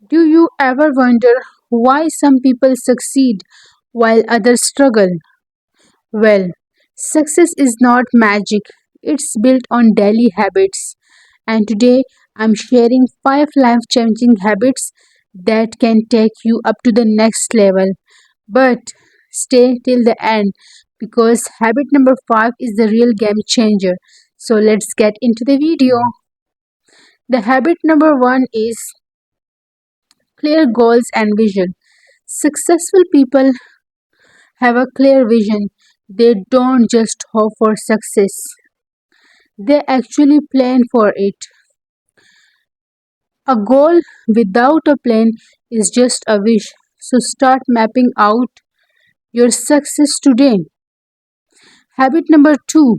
Do you ever wonder why some people succeed while others struggle? Well, success is not magic, it's built on daily habits. And today I'm sharing 5 life changing habits that can take you up to the next level. But stay till the end because habit number 5 is the real game changer. So let's get into the video. The habit number 1 is clear goals and vision. Successful people have a clear vision. They don't just hope for success, they actually plan for it. A goal without a plan is just a wish. So start mapping out your success today. Habit number 2.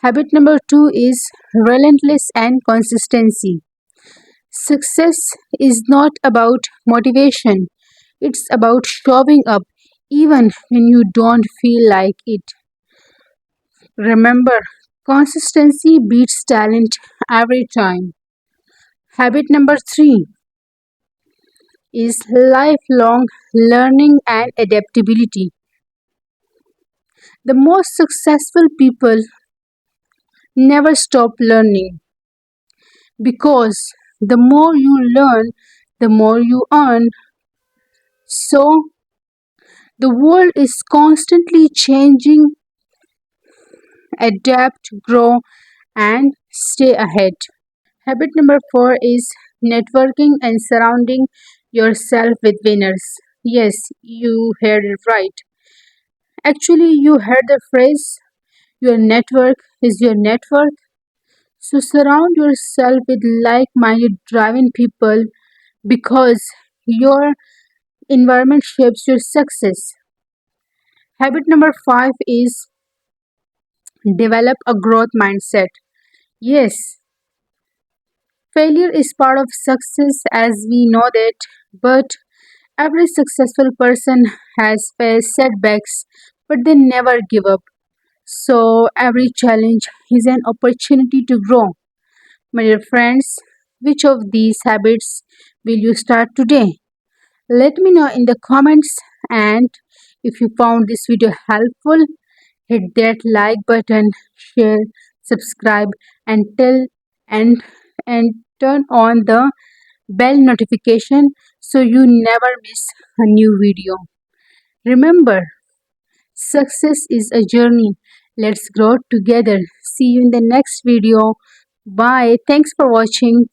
Habit number 2 is relentless and consistency. Success is not about motivation, it's about showing up even when you don't feel like it. Remember, consistency beats talent every time. Habit number 3 is lifelong learning and adaptability. The most successful people never stop learning because the more you learn, the more you earn. So, the world is constantly changing, adapt, grow, and stay ahead. Habit number 4 is networking and surrounding yourself with winners. Yes, you heard it right. Actually, you heard the phrase your network is your net worth. So, surround yourself with like minded driving people because your environment shapes your success. Habit number 5 is develop a growth mindset. Yes, failure is part of success as we know that, but every successful person has faced setbacks, but they never give up. So every challenge is an opportunity to grow. My dear friends, which of these habits will you start today? Let me know in the comments, and if you found this video helpful, hit that like button, share, subscribe, and tell and and turn on the bell notification so you never miss a new video. Remember, success is a journey. Let's grow together. See you in the next video. Bye. Thanks for watching.